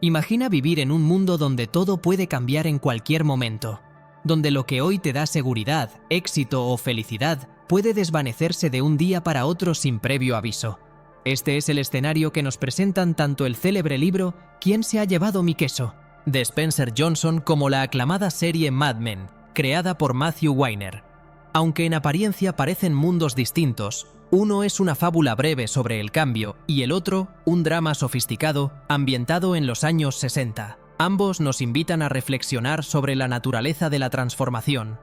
Imagina vivir en un mundo donde todo puede cambiar en cualquier momento, donde lo que hoy te da seguridad, éxito o felicidad puede desvanecerse de un día para otro sin previo aviso. Este es el escenario que nos presentan tanto el célebre libro ¿Quién se ha llevado mi queso?, de Spencer Johnson, como la aclamada serie Mad Men, creada por Matthew Weiner. Aunque en apariencia parecen mundos distintos, uno es una fábula breve sobre el cambio y el otro, un drama sofisticado ambientado en los años 60. Ambos nos invitan a reflexionar sobre la naturaleza de la transformación,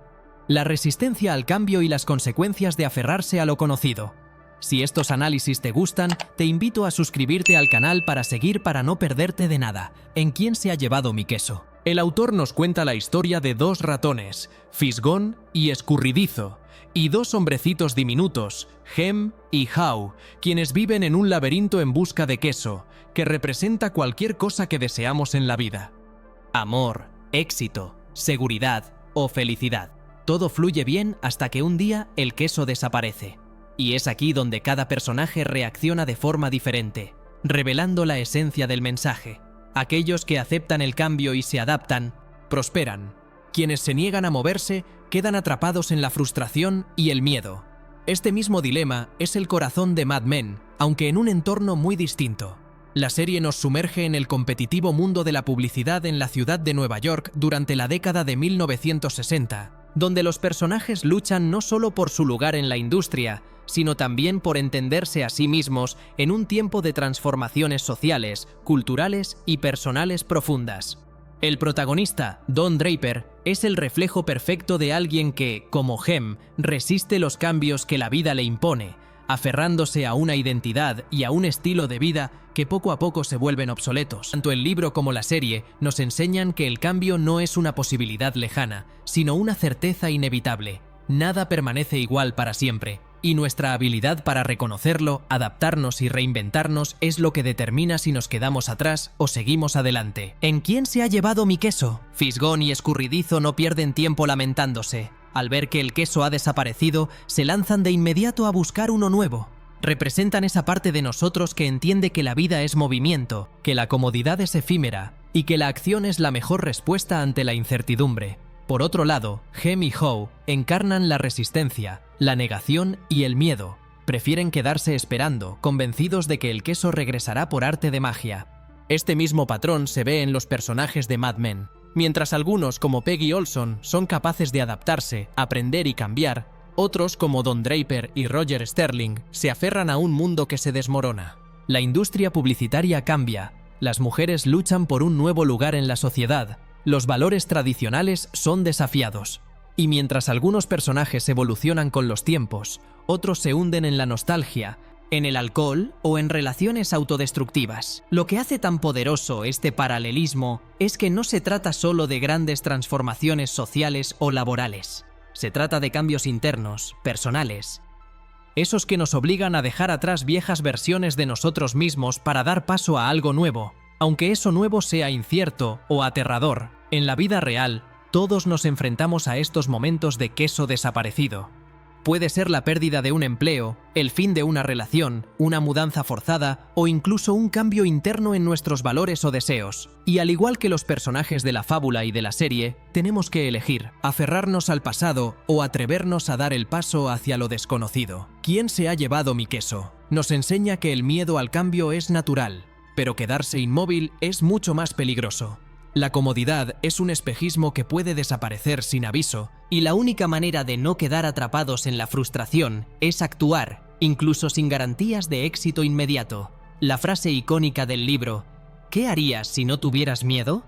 la resistencia al cambio y las consecuencias de aferrarse a lo conocido. Si estos análisis te gustan, te invito a suscribirte al canal para no perderte de nada. ¿En quién se ha llevado mi queso? El autor nos cuenta la historia de dos ratones, Fisgón y Escurridizo, y dos hombrecitos diminutos, Hem y Haw, quienes viven en un laberinto en busca de queso, que representa cualquier cosa que deseamos en la vida. Amor, éxito, seguridad o felicidad. Todo fluye bien hasta que un día el queso desaparece. Y es aquí donde cada personaje reacciona de forma diferente, revelando la esencia del mensaje. Aquellos que aceptan el cambio y se adaptan, prosperan. Quienes se niegan a moverse, quedan atrapados en la frustración y el miedo. Este mismo dilema es el corazón de Mad Men, aunque en un entorno muy distinto. La serie nos sumerge en el competitivo mundo de la publicidad en la ciudad de Nueva York durante la década de 1960, donde los personajes luchan no solo por su lugar en la industria, sino también por entenderse a sí mismos en un tiempo de transformaciones sociales, culturales y personales profundas. El protagonista, Don Draper, es el reflejo perfecto de alguien que, como Hem, resiste los cambios que la vida le impone, aferrándose a una identidad y a un estilo de vida que poco a poco se vuelven obsoletos. Tanto el libro como la serie nos enseñan que el cambio no es una posibilidad lejana, sino una certeza inevitable. Nada permanece igual para siempre, y nuestra habilidad para reconocerlo, adaptarnos y reinventarnos es lo que determina si nos quedamos atrás o seguimos adelante. ¿En quién se ha llevado mi queso? Fisgón y Escurridizo no pierden tiempo lamentándose. Al ver que el queso ha desaparecido, se lanzan de inmediato a buscar uno nuevo. Representan esa parte de nosotros que entiende que la vida es movimiento, que la comodidad es efímera y que la acción es la mejor respuesta ante la incertidumbre. Por otro lado, Hem y Haw encarnan la resistencia, la negación y el miedo. Prefieren quedarse esperando, convencidos de que el queso regresará por arte de magia. Este mismo patrón se ve en los personajes de Mad Men. Mientras algunos, como Peggy Olson, son capaces de adaptarse, aprender y cambiar, otros, como Don Draper y Roger Sterling, se aferran a un mundo que se desmorona. La industria publicitaria cambia, las mujeres luchan por un nuevo lugar en la sociedad, los valores tradicionales son desafiados. Y mientras algunos personajes evolucionan con los tiempos, otros se hunden en la nostalgia, en el alcohol o en relaciones autodestructivas. Lo que hace tan poderoso este paralelismo es que no se trata solo de grandes transformaciones sociales o laborales. Se trata de cambios internos, personales. Esos que nos obligan a dejar atrás viejas versiones de nosotros mismos para dar paso a algo nuevo. Aunque eso nuevo sea incierto o aterrador, en la vida real, todos nos enfrentamos a estos momentos de queso desaparecido. Puede ser la pérdida de un empleo, el fin de una relación, una mudanza forzada o incluso un cambio interno en nuestros valores o deseos. Y al igual que los personajes de la fábula y de la serie, tenemos que elegir, aferrarnos al pasado o atrevernos a dar el paso hacia lo desconocido. ¿Quién se ha llevado mi queso? Nos enseña que el miedo al cambio es natural, pero quedarse inmóvil es mucho más peligroso. La comodidad es un espejismo que puede desaparecer sin aviso, y la única manera de no quedar atrapados en la frustración es actuar, incluso sin garantías de éxito inmediato. La frase icónica del libro, ¿qué harías si no tuvieras miedo?,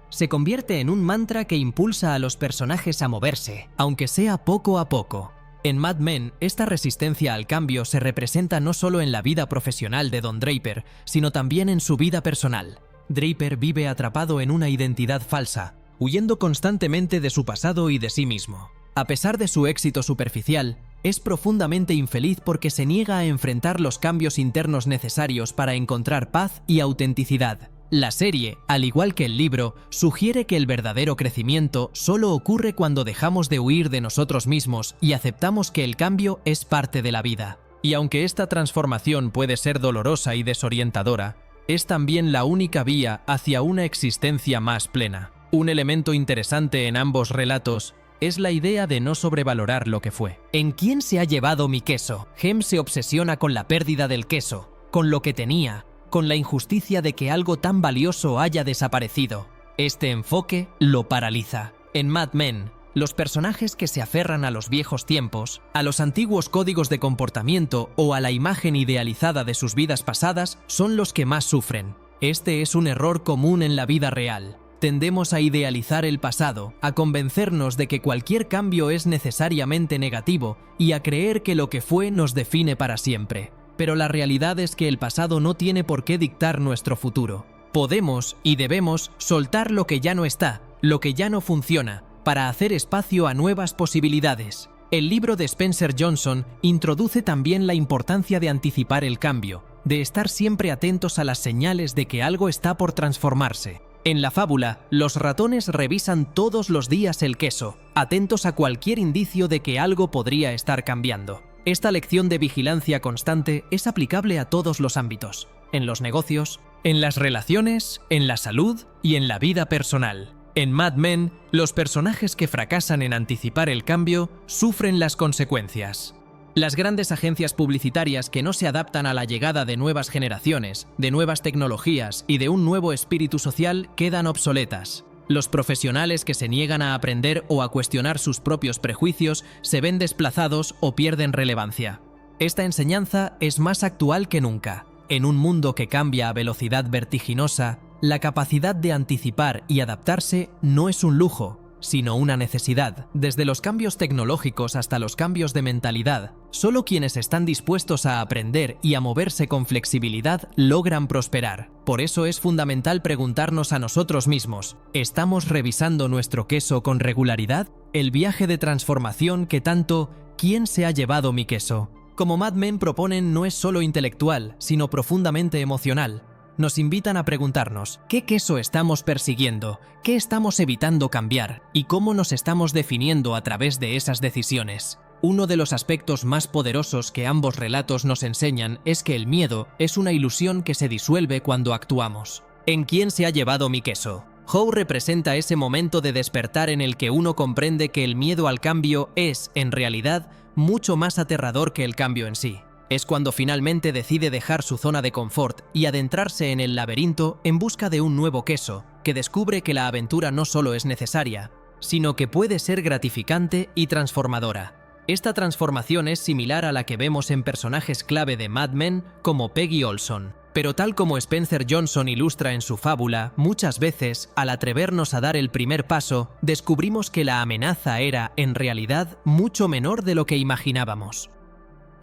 se convierte en un mantra que impulsa a los personajes a moverse, aunque sea poco a poco. En Mad Men, esta resistencia al cambio se representa no solo en la vida profesional de Don Draper, sino también en su vida personal. Draper vive atrapado en una identidad falsa, huyendo constantemente de su pasado y de sí mismo. A pesar de su éxito superficial, es profundamente infeliz porque se niega a enfrentar los cambios internos necesarios para encontrar paz y autenticidad. La serie, al igual que el libro, sugiere que el verdadero crecimiento solo ocurre cuando dejamos de huir de nosotros mismos y aceptamos que el cambio es parte de la vida. Y aunque esta transformación puede ser dolorosa y desorientadora, es también la única vía hacia una existencia más plena. Un elemento interesante en ambos relatos es la idea de no sobrevalorar lo que fue. ¿En quién se ha llevado mi queso? Hem se obsesiona con la pérdida del queso, con lo que tenía, con la injusticia de que algo tan valioso haya desaparecido. Este enfoque lo paraliza. En Mad Men, los personajes que se aferran a los viejos tiempos, a los antiguos códigos de comportamiento o a la imagen idealizada de sus vidas pasadas son los que más sufren. Este es un error común en la vida real. Tendemos a idealizar el pasado, a convencernos de que cualquier cambio es necesariamente negativo y a creer que lo que fue nos define para siempre. Pero la realidad es que el pasado no tiene por qué dictar nuestro futuro. Podemos y debemos soltar lo que ya no está, lo que ya no funciona, para hacer espacio a nuevas posibilidades. El libro de Spencer Johnson introduce también la importancia de anticipar el cambio, de estar siempre atentos a las señales de que algo está por transformarse. En la fábula, los ratones revisan todos los días el queso, atentos a cualquier indicio de que algo podría estar cambiando. Esta lección de vigilancia constante es aplicable a todos los ámbitos, en los negocios, en las relaciones, en la salud y en la vida personal. En Mad Men, los personajes que fracasan en anticipar el cambio sufren las consecuencias. Las grandes agencias publicitarias que no se adaptan a la llegada de nuevas generaciones, de nuevas tecnologías y de un nuevo espíritu social quedan obsoletas. Los profesionales que se niegan a aprender o a cuestionar sus propios prejuicios se ven desplazados o pierden relevancia. Esta enseñanza es más actual que nunca. En un mundo que cambia a velocidad vertiginosa, la capacidad de anticipar y adaptarse no es un lujo, sino una necesidad. Desde los cambios tecnológicos hasta los cambios de mentalidad, solo quienes están dispuestos a aprender y a moverse con flexibilidad logran prosperar. Por eso es fundamental preguntarnos a nosotros mismos, ¿estamos revisando nuestro queso con regularidad? El viaje de transformación que tanto ¿quién se ha llevado mi queso? Como Mad Men proponen, no es solo intelectual, sino profundamente emocional. Nos invitan a preguntarnos, ¿qué queso estamos persiguiendo? ¿Qué estamos evitando cambiar? ¿Y cómo nos estamos definiendo a través de esas decisiones? Uno de los aspectos más poderosos que ambos relatos nos enseñan es que el miedo es una ilusión que se disuelve cuando actuamos. ¿En quién se ha llevado mi queso? Howe representa ese momento de despertar en el que uno comprende que el miedo al cambio es, en realidad, mucho más aterrador que el cambio en sí. Es cuando finalmente decide dejar su zona de confort y adentrarse en el laberinto en busca de un nuevo queso, que descubre que la aventura no solo es necesaria, sino que puede ser gratificante y transformadora. Esta transformación es similar a la que vemos en personajes clave de Mad Men como Peggy Olson. Pero tal como Spencer Johnson ilustra en su fábula, muchas veces, al atrevernos a dar el primer paso, descubrimos que la amenaza era, en realidad, mucho menor de lo que imaginábamos.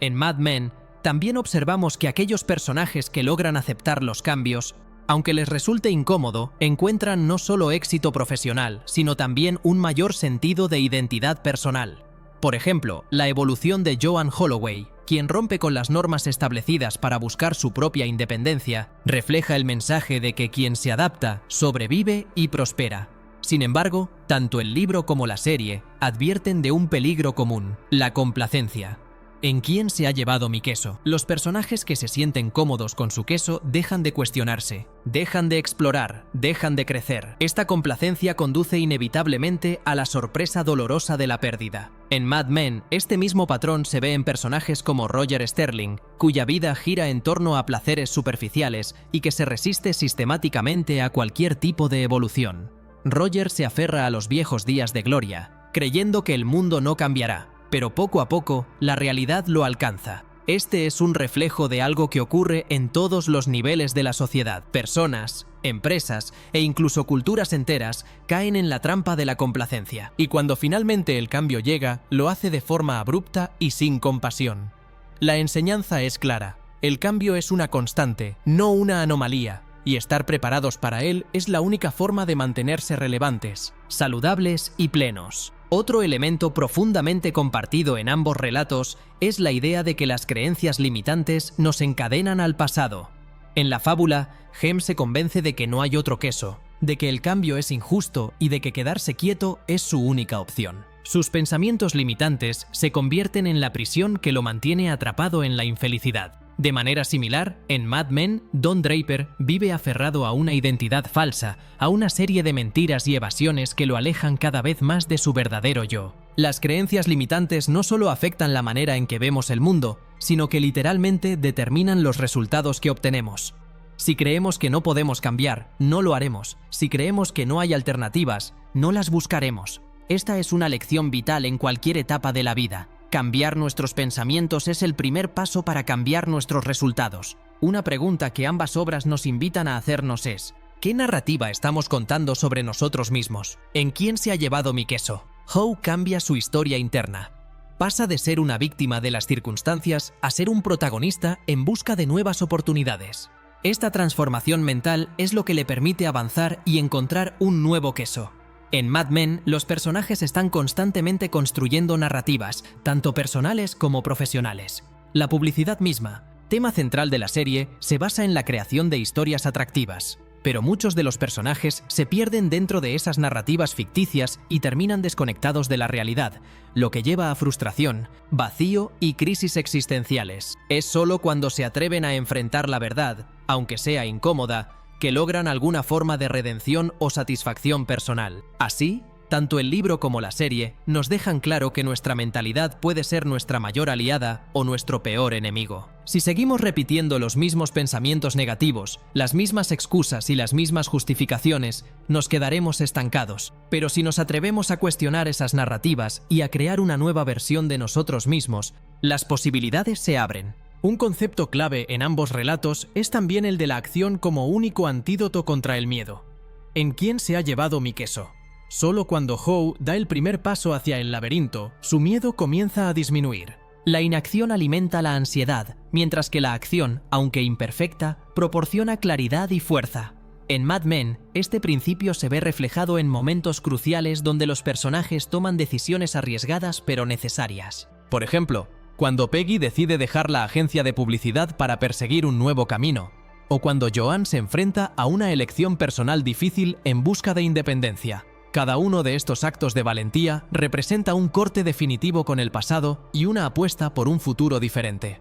En Mad Men, también observamos que aquellos personajes que logran aceptar los cambios, aunque les resulte incómodo, encuentran no solo éxito profesional, sino también un mayor sentido de identidad personal. Por ejemplo, la evolución de Joanne Holloway, quien rompe con las normas establecidas para buscar su propia independencia, refleja el mensaje de que quien se adapta, sobrevive y prospera. Sin embargo, tanto el libro como la serie advierten de un peligro común, la complacencia. ¿En quién se ha llevado mi queso? Los personajes que se sienten cómodos con su queso dejan de cuestionarse, dejan de explorar, dejan de crecer. Esta complacencia conduce inevitablemente a la sorpresa dolorosa de la pérdida. En Mad Men, este mismo patrón se ve en personajes como Roger Sterling, cuya vida gira en torno a placeres superficiales y que se resiste sistemáticamente a cualquier tipo de evolución. Roger se aferra a los viejos días de gloria, creyendo que el mundo no cambiará. Pero poco a poco, la realidad lo alcanza. Este es un reflejo de algo que ocurre en todos los niveles de la sociedad. Personas, empresas e incluso culturas enteras caen en la trampa de la complacencia. Y cuando finalmente el cambio llega, lo hace de forma abrupta y sin compasión. La enseñanza es clara. El cambio es una constante, no una anomalía. Y estar preparados para él es la única forma de mantenerse relevantes, saludables y plenos. Otro elemento profundamente compartido en ambos relatos es la idea de que las creencias limitantes nos encadenan al pasado. En la fábula, Hem se convence de que no hay otro queso, de que el cambio es injusto y de que quedarse quieto es su única opción. Sus pensamientos limitantes se convierten en la prisión que lo mantiene atrapado en la infelicidad. De manera similar, en Mad Men, Don Draper vive aferrado a una identidad falsa, a una serie de mentiras y evasiones que lo alejan cada vez más de su verdadero yo. Las creencias limitantes no solo afectan la manera en que vemos el mundo, sino que literalmente determinan los resultados que obtenemos. Si creemos que no podemos cambiar, no lo haremos. Si creemos que no hay alternativas, no las buscaremos. Esta es una lección vital en cualquier etapa de la vida. Cambiar nuestros pensamientos es el primer paso para cambiar nuestros resultados. Una pregunta que ambas obras nos invitan a hacernos es: ¿qué narrativa estamos contando sobre nosotros mismos? ¿En quién se ha llevado mi queso? Howe cambia su historia interna. Pasa de ser una víctima de las circunstancias a ser un protagonista en busca de nuevas oportunidades. Esta transformación mental es lo que le permite avanzar y encontrar un nuevo queso. En Mad Men, los personajes están constantemente construyendo narrativas, tanto personales como profesionales. La publicidad misma, tema central de la serie, se basa en la creación de historias atractivas. Pero muchos de los personajes se pierden dentro de esas narrativas ficticias y terminan desconectados de la realidad, lo que lleva a frustración, vacío y crisis existenciales. Es solo cuando se atreven a enfrentar la verdad, aunque sea incómoda, que logran alguna forma de redención o satisfacción personal. Así, tanto el libro como la serie nos dejan claro que nuestra mentalidad puede ser nuestra mayor aliada o nuestro peor enemigo. Si seguimos repitiendo los mismos pensamientos negativos, las mismas excusas y las mismas justificaciones, nos quedaremos estancados. Pero si nos atrevemos a cuestionar esas narrativas y a crear una nueva versión de nosotros mismos, las posibilidades se abren. Un concepto clave en ambos relatos es también el de la acción como único antídoto contra el miedo. ¿En quién se ha llevado mi queso? Solo cuando Howe da el primer paso hacia el laberinto, su miedo comienza a disminuir. La inacción alimenta la ansiedad, mientras que la acción, aunque imperfecta, proporciona claridad y fuerza. En Mad Men, este principio se ve reflejado en momentos cruciales donde los personajes toman decisiones arriesgadas pero necesarias. Por ejemplo, cuando Peggy decide dejar la agencia de publicidad para perseguir un nuevo camino, o cuando Joan se enfrenta a una elección personal difícil en busca de independencia. Cada uno de estos actos de valentía representa un corte definitivo con el pasado y una apuesta por un futuro diferente.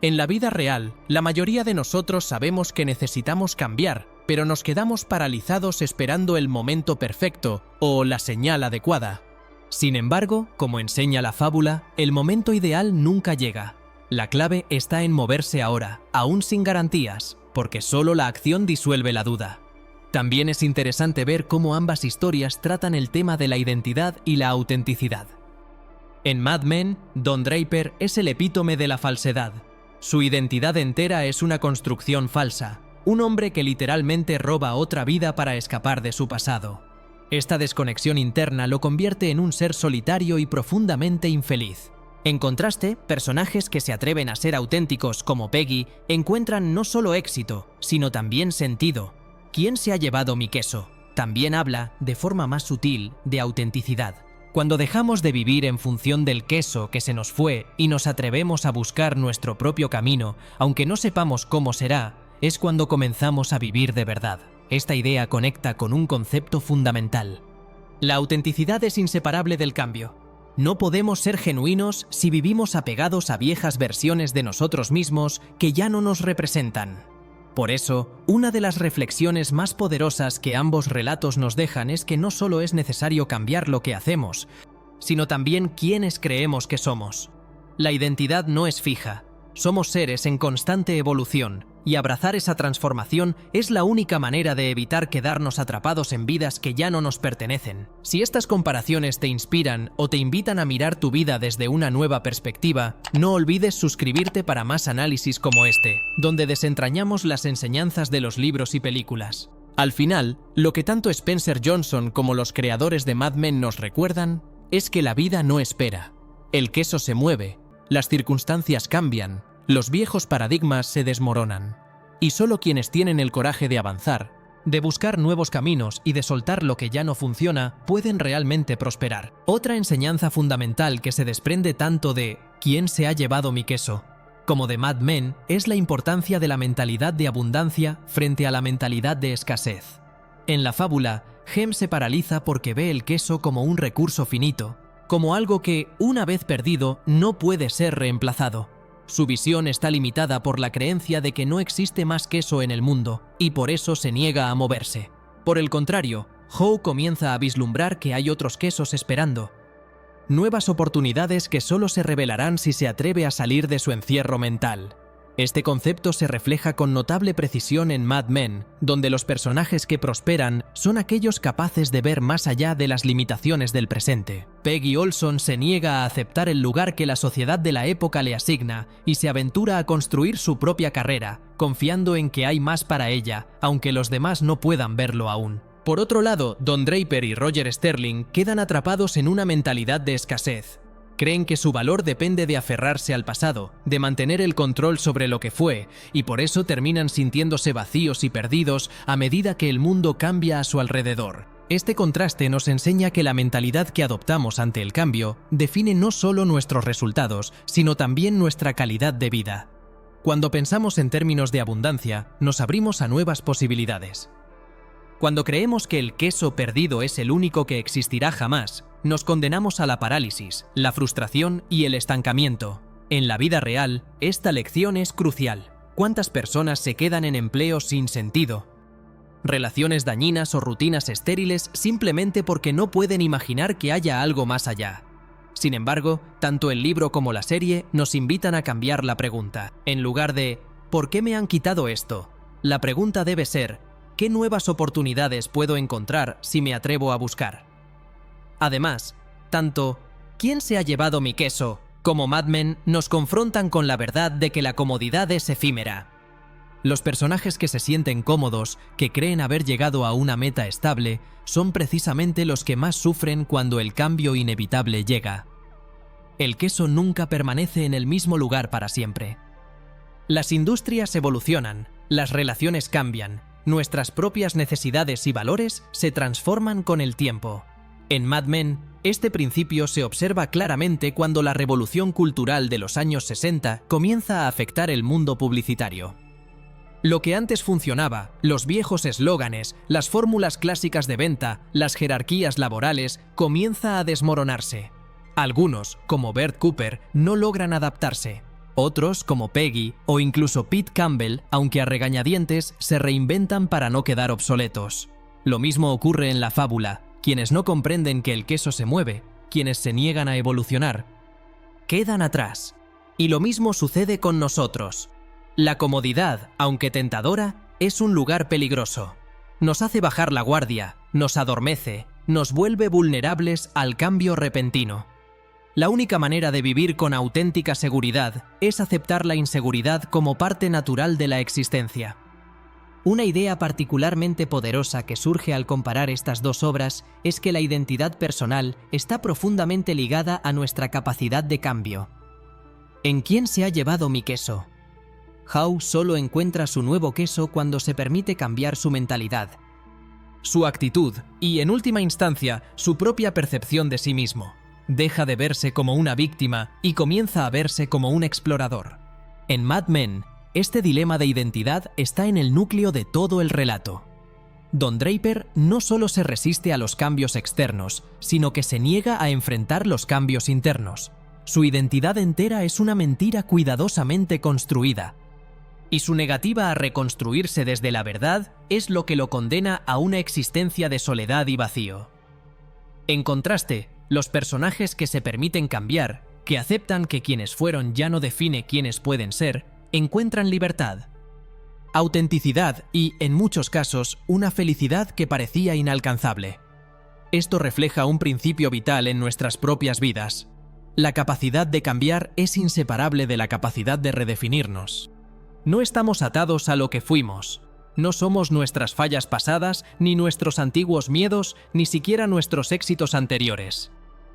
En la vida real, la mayoría de nosotros sabemos que necesitamos cambiar, pero nos quedamos paralizados esperando el momento perfecto o la señal adecuada. Sin embargo, como enseña la fábula, el momento ideal nunca llega. La clave está en moverse ahora, aún sin garantías, porque solo la acción disuelve la duda. También es interesante ver cómo ambas historias tratan el tema de la identidad y la autenticidad. En Mad Men, Don Draper es el epítome de la falsedad. Su identidad entera es una construcción falsa, un hombre que literalmente roba otra vida para escapar de su pasado. Esta desconexión interna lo convierte en un ser solitario y profundamente infeliz. En contraste, personajes que se atreven a ser auténticos como Peggy encuentran no solo éxito, sino también sentido. ¿Quién se ha llevado mi queso? También habla, de forma más sutil, de autenticidad. Cuando dejamos de vivir en función del queso que se nos fue y nos atrevemos a buscar nuestro propio camino, aunque no sepamos cómo será, es cuando comenzamos a vivir de verdad. Esta idea conecta con un concepto fundamental. La autenticidad es inseparable del cambio. No podemos ser genuinos si vivimos apegados a viejas versiones de nosotros mismos que ya no nos representan. Por eso, una de las reflexiones más poderosas que ambos relatos nos dejan es que no solo es necesario cambiar lo que hacemos, sino también quiénes creemos que somos. La identidad no es fija. Somos seres en constante evolución, y abrazar esa transformación es la única manera de evitar quedarnos atrapados en vidas que ya no nos pertenecen. Si estas comparaciones te inspiran o te invitan a mirar tu vida desde una nueva perspectiva, no olvides suscribirte para más análisis como este, donde desentrañamos las enseñanzas de los libros y películas. Al final, lo que tanto Spencer Johnson como los creadores de Mad Men nos recuerdan es que la vida no espera. El queso se mueve, las circunstancias cambian, los viejos paradigmas se desmoronan. Y solo quienes tienen el coraje de avanzar, de buscar nuevos caminos y de soltar lo que ya no funciona, pueden realmente prosperar. Otra enseñanza fundamental que se desprende tanto de ¿quién se ha llevado mi queso?, como de Mad Men, es la importancia de la mentalidad de abundancia frente a la mentalidad de escasez. En la fábula, Hem se paraliza porque ve el queso como un recurso finito, como algo que, una vez perdido, no puede ser reemplazado. Su visión está limitada por la creencia de que no existe más queso en el mundo, y por eso se niega a moverse. Por el contrario, Howe comienza a vislumbrar que hay otros quesos esperando. Nuevas oportunidades que solo se revelarán si se atreve a salir de su encierro mental. Este concepto se refleja con notable precisión en Mad Men, donde los personajes que prosperan son aquellos capaces de ver más allá de las limitaciones del presente. Peggy Olson se niega a aceptar el lugar que la sociedad de la época le asigna y se aventura a construir su propia carrera, confiando en que hay más para ella, aunque los demás no puedan verlo aún. Por otro lado, Don Draper y Roger Sterling quedan atrapados en una mentalidad de escasez. Creen que su valor depende de aferrarse al pasado, de mantener el control sobre lo que fue, y por eso terminan sintiéndose vacíos y perdidos a medida que el mundo cambia a su alrededor. Este contraste nos enseña que la mentalidad que adoptamos ante el cambio define no solo nuestros resultados, sino también nuestra calidad de vida. Cuando pensamos en términos de abundancia, nos abrimos a nuevas posibilidades. Cuando creemos que el queso perdido es el único que existirá jamás, nos condenamos a la parálisis, la frustración y el estancamiento. En la vida real, esta lección es crucial. ¿Cuántas personas se quedan en empleos sin sentido? Relaciones dañinas o rutinas estériles simplemente porque no pueden imaginar que haya algo más allá. Sin embargo, tanto el libro como la serie nos invitan a cambiar la pregunta. En lugar de ¿por qué me han quitado esto?, la pregunta debe ser ¿qué nuevas oportunidades puedo encontrar si me atrevo a buscar? Además, tanto ¿quién se ha llevado mi queso?, como Mad Men nos confrontan con la verdad de que la comodidad es efímera. Los personajes que se sienten cómodos, que creen haber llegado a una meta estable, son precisamente los que más sufren cuando el cambio inevitable llega. El queso nunca permanece en el mismo lugar para siempre. Las industrias evolucionan, las relaciones cambian, nuestras propias necesidades y valores se transforman con el tiempo. En Mad Men, este principio se observa claramente cuando la revolución cultural de los años 60 comienza a afectar el mundo publicitario. Lo que antes funcionaba, los viejos eslóganes, las fórmulas clásicas de venta, las jerarquías laborales, comienza a desmoronarse. Algunos, como Bert Cooper, no logran adaptarse. Otros, como Peggy o incluso Pete Campbell, aunque a regañadientes, se reinventan para no quedar obsoletos. Lo mismo ocurre en la fábula. Quienes no comprenden que el queso se mueve, quienes se niegan a evolucionar, quedan atrás. Y lo mismo sucede con nosotros. La comodidad, aunque tentadora, es un lugar peligroso. Nos hace bajar la guardia, nos adormece, nos vuelve vulnerables al cambio repentino. La única manera de vivir con auténtica seguridad es aceptar la inseguridad como parte natural de la existencia. Una idea particularmente poderosa que surge al comparar estas dos obras es que la identidad personal está profundamente ligada a nuestra capacidad de cambio. ¿En quién se ha llevado mi queso? Howe solo encuentra su nuevo queso cuando se permite cambiar su mentalidad, su actitud y, en última instancia, su propia percepción de sí mismo. Deja de verse como una víctima y comienza a verse como un explorador. En Mad Men, este dilema de identidad está en el núcleo de todo el relato. Don Draper no solo se resiste a los cambios externos, sino que se niega a enfrentar los cambios internos. Su identidad entera es una mentira cuidadosamente construida. Y su negativa a reconstruirse desde la verdad es lo que lo condena a una existencia de soledad y vacío. En contraste, los personajes que se permiten cambiar, que aceptan que quienes fueron ya no define quiénes pueden ser, encuentran libertad, autenticidad y, en muchos casos, una felicidad que parecía inalcanzable. Esto refleja un principio vital en nuestras propias vidas. La capacidad de cambiar es inseparable de la capacidad de redefinirnos. No estamos atados a lo que fuimos. No somos nuestras fallas pasadas, ni nuestros antiguos miedos, ni siquiera nuestros éxitos anteriores.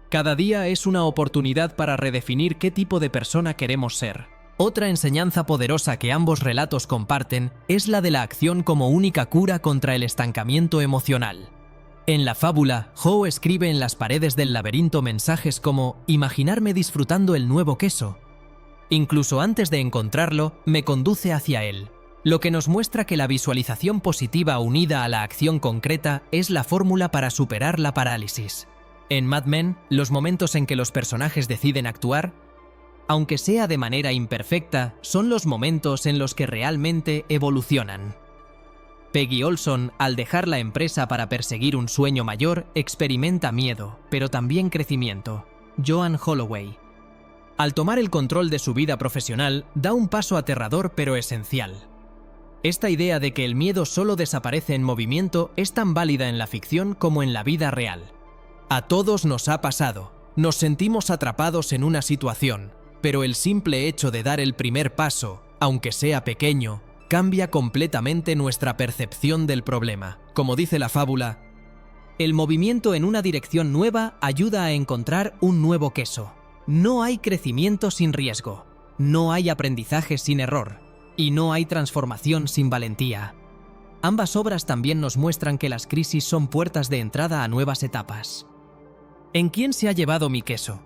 Cada día es una oportunidad para redefinir qué tipo de persona queremos ser. Otra enseñanza poderosa que ambos relatos comparten es la de la acción como única cura contra el estancamiento emocional. En la fábula, Howe escribe en las paredes del laberinto mensajes como «imaginarme disfrutando el nuevo queso». Incluso antes de encontrarlo, me conduce hacia él. Lo que nos muestra que la visualización positiva unida a la acción concreta es la fórmula para superar la parálisis. En Mad Men, los momentos en que los personajes deciden actuar aunque sea de manera imperfecta, son los momentos en los que realmente evolucionan. Peggy Olson, al dejar la empresa para perseguir un sueño mayor, experimenta miedo, pero también crecimiento. Joan Holloway. Al tomar el control de su vida profesional, da un paso aterrador pero esencial. Esta idea de que el miedo solo desaparece en movimiento es tan válida en la ficción como en la vida real. A todos nos ha pasado. Nos sentimos atrapados en una situación, pero el simple hecho de dar el primer paso, aunque sea pequeño, cambia completamente nuestra percepción del problema. Como dice la fábula, el movimiento en una dirección nueva ayuda a encontrar un nuevo queso. No hay crecimiento sin riesgo, no hay aprendizaje sin error, y no hay transformación sin valentía. Ambas obras también nos muestran que las crisis son puertas de entrada a nuevas etapas. ¿En quién se ha llevado mi queso?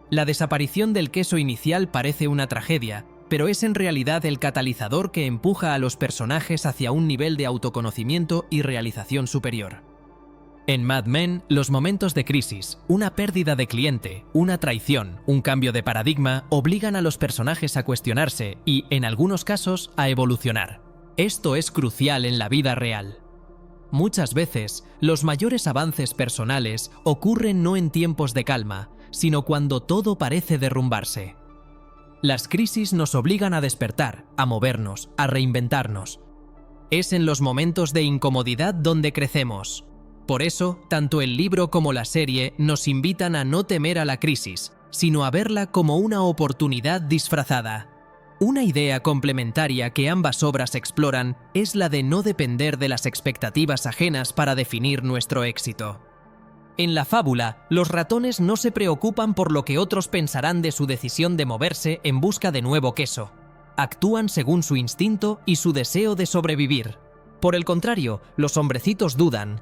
La desaparición del queso inicial parece una tragedia, pero es en realidad el catalizador que empuja a los personajes hacia un nivel de autoconocimiento y realización superior. En Mad Men, los momentos de crisis, una pérdida de cliente, una traición, un cambio de paradigma, obligan a los personajes a cuestionarse y, en algunos casos, a evolucionar. Esto es crucial en la vida real. Muchas veces, los mayores avances personales ocurren no en tiempos de calma, sino cuando todo parece derrumbarse. Las crisis nos obligan a despertar, a movernos, a reinventarnos. Es en los momentos de incomodidad donde crecemos. Por eso, tanto el libro como la serie nos invitan a no temer a la crisis, sino a verla como una oportunidad disfrazada. Una idea complementaria que ambas obras exploran es la de no depender de las expectativas ajenas para definir nuestro éxito. En la fábula, los ratones no se preocupan por lo que otros pensarán de su decisión de moverse en busca de nuevo queso. Actúan según su instinto y su deseo de sobrevivir. Por el contrario, los hombrecitos dudan.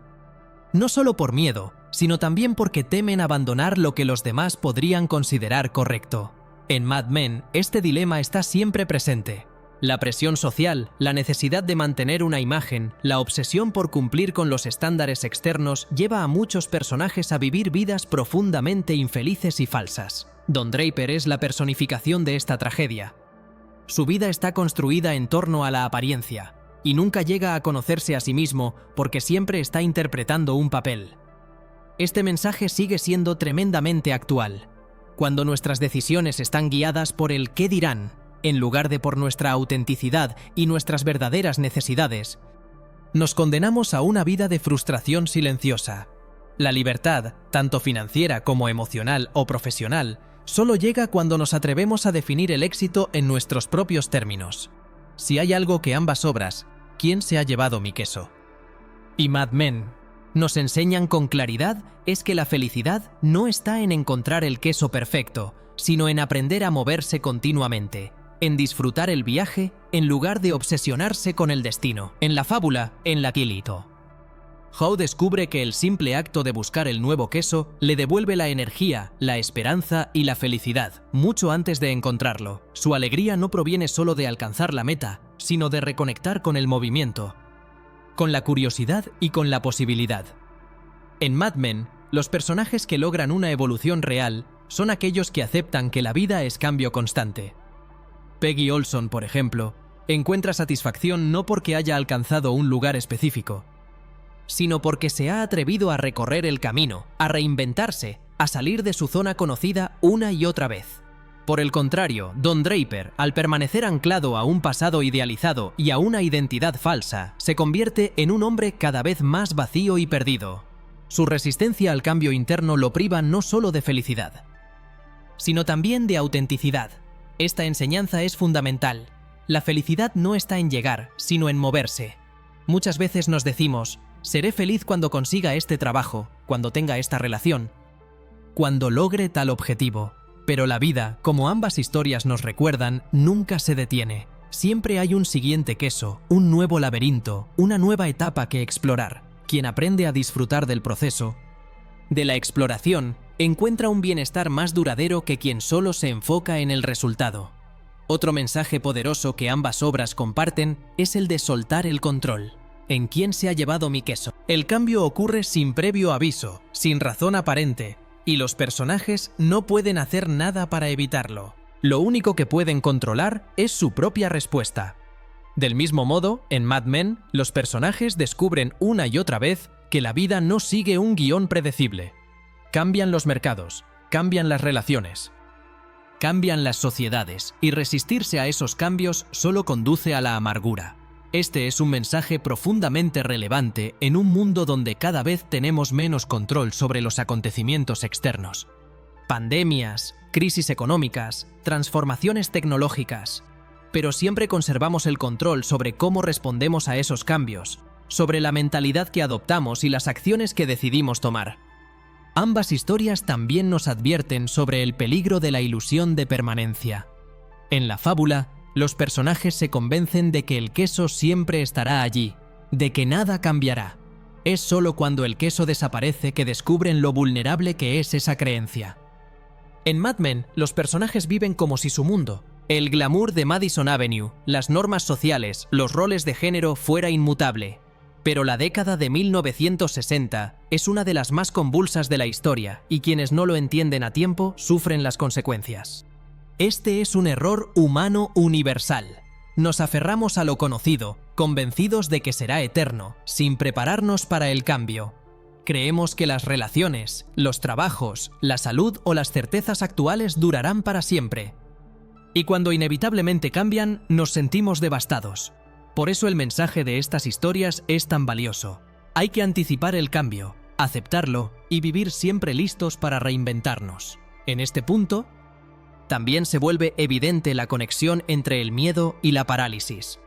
No solo por miedo, sino también porque temen abandonar lo que los demás podrían considerar correcto. En Mad Men, este dilema está siempre presente. La presión social, la necesidad de mantener una imagen, la obsesión por cumplir con los estándares externos lleva a muchos personajes a vivir vidas profundamente infelices y falsas. Don Draper es la personificación de esta tragedia. Su vida está construida en torno a la apariencia, y nunca llega a conocerse a sí mismo porque siempre está interpretando un papel. Este mensaje sigue siendo tremendamente actual. Cuando nuestras decisiones están guiadas por el ¿qué dirán?, en lugar de por nuestra autenticidad y nuestras verdaderas necesidades, nos condenamos a una vida de frustración silenciosa. La libertad, tanto financiera como emocional o profesional, solo llega cuando nos atrevemos a definir el éxito en nuestros propios términos. Si hay algo que ambas obras, ¿quién se ha llevado mi queso?, y Mad Men nos enseñan con claridad es que la felicidad no está en encontrar el queso perfecto, sino en aprender a moverse continuamente, en disfrutar el viaje en lugar de obsesionarse con el destino. En la fábula, en la Kilito, Howe descubre que el simple acto de buscar el nuevo queso le devuelve la energía, la esperanza y la felicidad, mucho antes de encontrarlo. Su alegría no proviene solo de alcanzar la meta, sino de reconectar con el movimiento, con la curiosidad y con la posibilidad. En Mad Men, los personajes que logran una evolución real son aquellos que aceptan que la vida es cambio constante. Peggy Olson, por ejemplo, encuentra satisfacción no porque haya alcanzado un lugar específico, sino porque se ha atrevido a recorrer el camino, a reinventarse, a salir de su zona conocida una y otra vez. Por el contrario, Don Draper, al permanecer anclado a un pasado idealizado y a una identidad falsa, se convierte en un hombre cada vez más vacío y perdido. Su resistencia al cambio interno lo priva no solo de felicidad, sino también de autenticidad. Esta enseñanza es fundamental. La felicidad no está en llegar, sino en moverse. Muchas veces nos decimos, seré feliz cuando consiga este trabajo, cuando tenga esta relación, cuando logre tal objetivo. Pero la vida, como ambas historias nos recuerdan, nunca se detiene. Siempre hay un siguiente queso, un nuevo laberinto, una nueva etapa que explorar. Quien aprende a disfrutar del proceso, de la exploración, encuentra un bienestar más duradero que quien solo se enfoca en el resultado. Otro mensaje poderoso que ambas obras comparten es el de soltar el control. ¿En quién se ha llevado mi queso? El cambio ocurre sin previo aviso, sin razón aparente, y los personajes no pueden hacer nada para evitarlo. Lo único que pueden controlar es su propia respuesta. Del mismo modo, en Mad Men, los personajes descubren una y otra vez que la vida no sigue un guión predecible. Cambian los mercados, cambian las relaciones, cambian las sociedades, y resistirse a esos cambios solo conduce a la amargura. Este es un mensaje profundamente relevante en un mundo donde cada vez tenemos menos control sobre los acontecimientos externos. Pandemias, crisis económicas, transformaciones tecnológicas. Pero siempre conservamos el control sobre cómo respondemos a esos cambios, sobre la mentalidad que adoptamos y las acciones que decidimos tomar. Ambas historias también nos advierten sobre el peligro de la ilusión de permanencia. En la fábula, los personajes se convencen de que el queso siempre estará allí, de que nada cambiará. Es solo cuando el queso desaparece que descubren lo vulnerable que es esa creencia. En Mad Men, los personajes viven como si su mundo, el glamour de Madison Avenue, las normas sociales, los roles de género fuera inmutable. Pero la década de 1960 es una de las más convulsas de la historia y quienes no lo entienden a tiempo sufren las consecuencias. Este es un error humano universal. Nos aferramos a lo conocido, convencidos de que será eterno, sin prepararnos para el cambio. Creemos que las relaciones, los trabajos, la salud o las certezas actuales durarán para siempre. Y cuando inevitablemente cambian, nos sentimos devastados. Por eso el mensaje de estas historias es tan valioso. Hay que anticipar el cambio, aceptarlo y vivir siempre listos para reinventarnos. En este punto, también se vuelve evidente la conexión entre el miedo y la parálisis.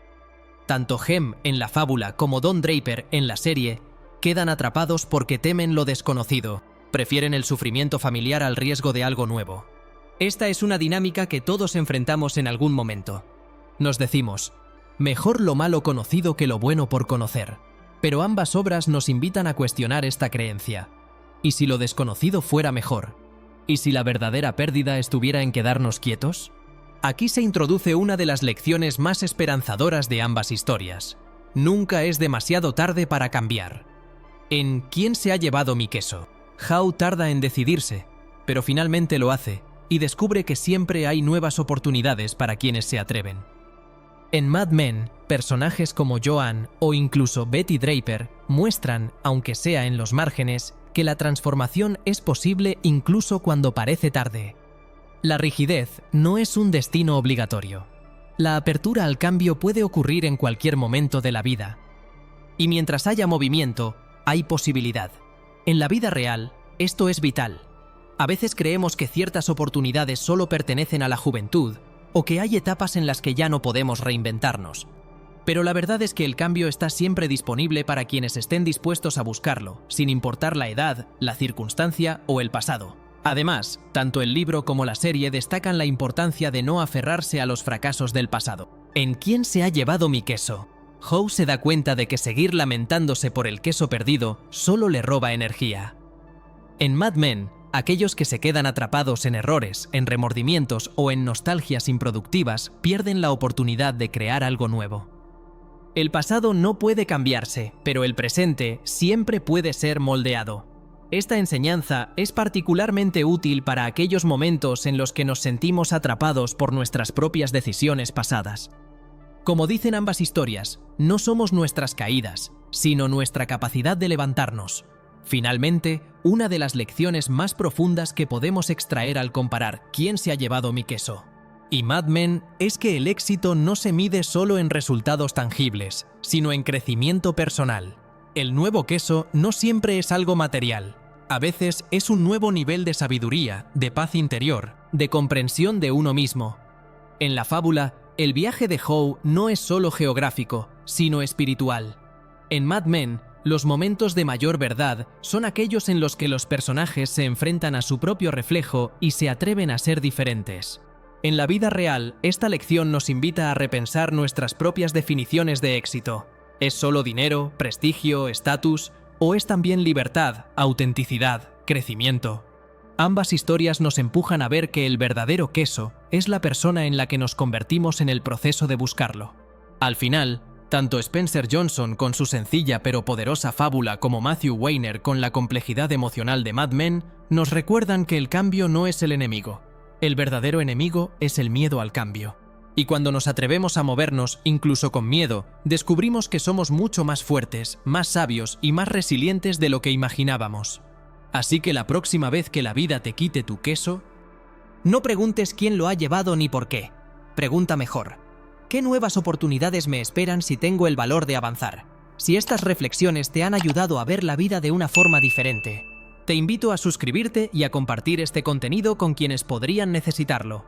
Tanto Hem en la fábula como Don Draper en la serie quedan atrapados porque temen lo desconocido, prefieren el sufrimiento familiar al riesgo de algo nuevo. Esta es una dinámica que todos enfrentamos en algún momento. Nos decimos, mejor lo malo conocido que lo bueno por conocer. Pero ambas obras nos invitan a cuestionar esta creencia. ¿Y si lo desconocido fuera mejor? ¿Y si la verdadera pérdida estuviera en quedarnos quietos? Aquí se introduce una de las lecciones más esperanzadoras de ambas historias. Nunca es demasiado tarde para cambiar. En ¿Quién se ha llevado mi queso?, Howe tarda en decidirse, pero finalmente lo hace y descubre que siempre hay nuevas oportunidades para quienes se atreven. En Mad Men, personajes como Joan o incluso Betty Draper muestran, aunque sea en los márgenes, que la transformación es posible incluso cuando parece tarde. La rigidez no es un destino obligatorio. La apertura al cambio puede ocurrir en cualquier momento de la vida. Y mientras haya movimiento, hay posibilidad. En la vida real, esto es vital. A veces creemos que ciertas oportunidades solo pertenecen a la juventud, o que hay etapas en las que ya no podemos reinventarnos. Pero la verdad es que el cambio está siempre disponible para quienes estén dispuestos a buscarlo, sin importar la edad, la circunstancia o el pasado. Además, tanto el libro como la serie destacan la importancia de no aferrarse a los fracasos del pasado. En ¿Quién se ha llevado mi queso?, Howe se da cuenta de que seguir lamentándose por el queso perdido solo le roba energía. En Mad Men, aquellos que se quedan atrapados en errores, en remordimientos o en nostalgias improductivas pierden la oportunidad de crear algo nuevo. El pasado no puede cambiarse, pero el presente siempre puede ser moldeado. Esta enseñanza es particularmente útil para aquellos momentos en los que nos sentimos atrapados por nuestras propias decisiones pasadas. Como dicen ambas historias, no somos nuestras caídas, sino nuestra capacidad de levantarnos. Finalmente, una de las lecciones más profundas que podemos extraer al comparar ¿Quién se ha llevado mi queso?, y Mad Men es que el éxito no se mide solo en resultados tangibles, sino en crecimiento personal. El nuevo queso no siempre es algo material. A veces es un nuevo nivel de sabiduría, de paz interior, de comprensión de uno mismo. En la fábula, el viaje de Howe no es solo geográfico, sino espiritual. En Mad Men, los momentos de mayor verdad son aquellos en los que los personajes se enfrentan a su propio reflejo y se atreven a ser diferentes. En la vida real, esta lección nos invita a repensar nuestras propias definiciones de éxito. ¿Es solo dinero, prestigio, estatus? ¿O es también libertad, autenticidad, crecimiento? Ambas historias nos empujan a ver que el verdadero queso es la persona en la que nos convertimos en el proceso de buscarlo. Al final, tanto Spencer Johnson con su sencilla pero poderosa fábula como Matthew Weiner con la complejidad emocional de Mad Men nos recuerdan que el cambio no es el enemigo. El verdadero enemigo es el miedo al cambio. Y cuando nos atrevemos a movernos, incluso con miedo, descubrimos que somos mucho más fuertes, más sabios y más resilientes de lo que imaginábamos. Así que la próxima vez que la vida te quite tu queso, no preguntes quién lo ha llevado ni por qué. Pregunta mejor: ¿qué nuevas oportunidades me esperan si tengo el valor de avanzar? Si estas reflexiones te han ayudado a ver la vida de una forma diferente, te invito a suscribirte y a compartir este contenido con quienes podrían necesitarlo.